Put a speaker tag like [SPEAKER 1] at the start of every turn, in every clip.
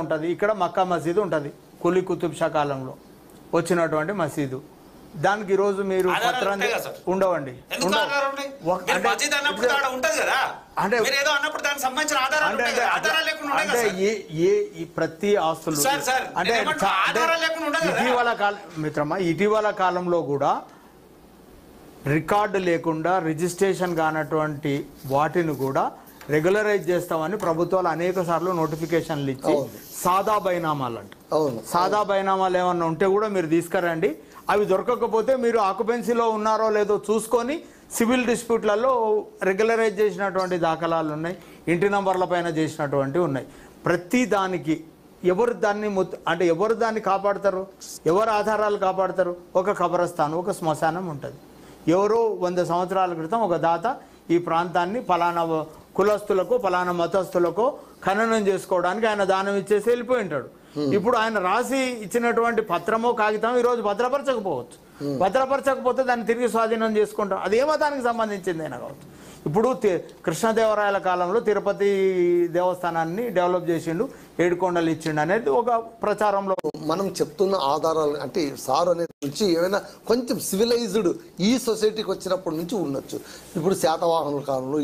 [SPEAKER 1] ఉంటుంది. ఇక్కడ మక్కా మసీదు ఉంటుంది, కులీ కుతుబ్ షా కాలంలో వచ్చినటువంటి మసీదు. దానికి ఈరోజు మీరు పత్రాన్ని ఉండవండి. అంటే ప్రతి ఆస్తులు అంటే ఇటీవల మిత్రమా ఇటీవల కాలంలో కూడా రికార్డు లేకుండా రిజిస్ట్రేషన్ కానటువంటి వాటిని కూడా రెగ్యులరైజ్ చేస్తామని ప్రభుత్వాలు అనేక సార్లు నోటిఫికేషన్లు ఇచ్చి సాదా బైనామాలు అంట. సాదా బైనామాలు ఏమన్నా ఉంటే కూడా మీరు తీసుకురండి. అవి దొరకకపోతే మీరు ఆక్యుపెన్సీలో ఉన్నారో లేదో చూసుకొని సివిల్ డిస్ప్యూట్లలో రెగ్యులరైజ్ చేసినటువంటి దాఖలాలు ఉన్నాయి, ఇంటి నంబర్ల పైన చేసినటువంటివి ఉన్నాయి. ప్రతి దానికి ఎవరు దాన్ని కాపాడతారు, ఎవరు ఆధారాలు కాపాడతారు? ఒక కబరస్థానం, ఒక శ్మశానం ఉంటుంది. ఎవరో 100 సంవత్సరాల క్రితం ఒక దాత ఈ ప్రాంతాన్ని ఫలానా కులస్తులకు ఫలానా మతస్థులకు ఖననం చేసుకోవడానికి ఆయన దానం ఇచ్చేసి వెళ్ళిపోయి ఉంటాడు. ఇప్పుడు ఆయన రాసి ఇచ్చినటువంటి పత్రమో కాగితం ఈరోజు భద్రపరచకపోవచ్చు. భద్రపరచకపోతే దాన్ని తిరిగి స్వాధీనం చేసుకుంటాం. అది ఏ మతానికి సంబంధించింది అయినా కావచ్చు. ఇప్పుడు కృష్ణదేవరాయల కాలంలో తిరుపతి దేవస్థానాన్ని డెవలప్ చేసిండు, 7 కొండలు ఇచ్చిండు అనేది ఒక ప్రచారంలో
[SPEAKER 2] మనం చెప్తున్న ఆధారాలు అంటే సార్ అనేది నుంచి ఏమైనా కొంచెం సివిలైజ్డ్ ఈ సొసైటీకి వచ్చినప్పటి నుంచి ఉండొచ్చు. ఇప్పుడు శాతవాహనుల కాలంలో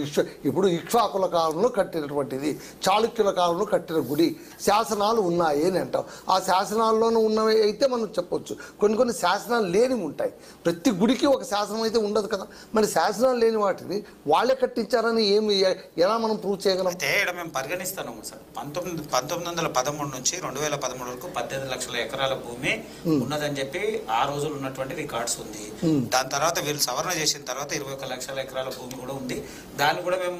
[SPEAKER 2] ఇప్పుడు ఇక్ష్వాకుల కాలంలో కట్టినటువంటిది, చాళుక్యుల కాలంలో కట్టిన గుడి శాసనాలు ఉన్నాయి అని అంటాం. ఆ శాసనాల్లోనూ ఉన్నవి అయితే మనం చెప్పొచ్చు. కొన్ని శాసనాలు లేనివి ఉంటాయి. ప్రతి గుడికి ఒక శాసనం అయితే ఉండదు కదా. మరి శాసనాలు లేని వాటిని వాళ్ళే కట్టించారని ఎలా మనం ప్రూవ్ చేయగలం?
[SPEAKER 3] అయితే ఇక్కడ మేము పరిగణిస్తాము సార్, 1913 నుంచి 2013 వరకు 18 లక్షల ఎకరాల భూమి ఉన్నదని చెప్పి ఆ రోజులు ఉన్నటువంటి రికార్డ్స్ ఉంది. దాని తర్వాత వీళ్ళు సవరణ చేసిన తర్వాత 21 లక్షల ఎకరాల భూమి కూడా ఉంది. దాన్ని కూడా మేము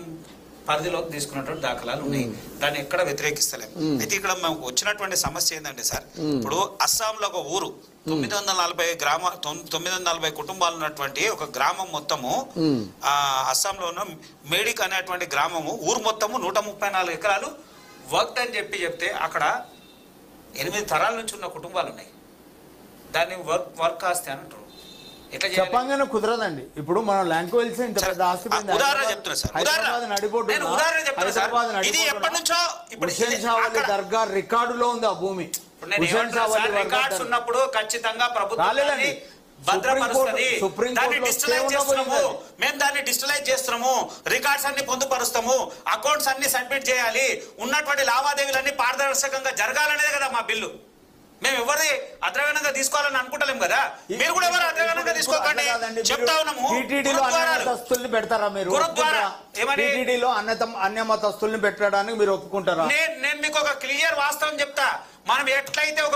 [SPEAKER 3] పరిధిలోకి తీసుకున్నటువంటి దాఖలాలు ఉన్నాయి. దాన్ని ఎక్కడ వ్యతిరేకిస్తలేము. అయితే ఇక్కడ మాకు వచ్చినటువంటి సమస్య ఏంటంటే సార్, ఇప్పుడు అస్సాంలో ఒక ఊరు 940 కుటుంబాలు ఉన్నటువంటి ఒక గ్రామం మొత్తము, అస్సాంలో ఉన్న మేడిక్ అనేటువంటి గ్రామము ఊరు మొత్తము 134 ఎకరాలు వర్క్ అని చెప్తే అక్కడ 8 తరాల నుంచి ఉన్న కుటుంబాలు ఉన్నాయి. దాన్ని వర్క్ ఆస్తి అని అంటారు.
[SPEAKER 1] చెప్పంగానే కుదరదండి. ఇప్పుడు మనం ల్యాంగ్వేజ్ ఇంత పెద్ద ఆస్తి దర్గా రికార్డులో ఉంది ఆ భూమి.
[SPEAKER 3] రికార్డ్స్ ఉన్నప్పుడు ఖచ్చితంగా ప్రభుత్వం భద్రపరుస్తుంది. దాన్ని డిజిటలైజ్ చేస్తున్నాము, మేము దాన్ని డిజిటలైజ్ చేస్తున్నాము, రికార్డ్స్ అన్ని పొందుపరుస్తాము, అకౌంట్స్ అన్ని సబ్మిట్ చేయాలి, ఉన్నటువంటి లావాదేవీలన్నీ పారదర్శకంగా జరగాలనేది కదా మా బిల్లు. మేము ఎవరి అద్రగణంగా తీసుకోవాలని అనుకుంటలేము కదా. మీరు కూడా ఎవరు అద్రగణంగా తీసుకోకండి చెప్తా ఉన్నాము.
[SPEAKER 1] గురుద్వారాస్తుల్ని పెడతారా మీరు? టీటీడీలో అన్య మతస్తుల్ని పెట్టడానికి మీరు ఒప్పుకుంటారా?
[SPEAKER 3] నేను మీకు ఒక క్లియర్ వాస్తవం చెప్తా. మనం ఎట్లయితే ఒక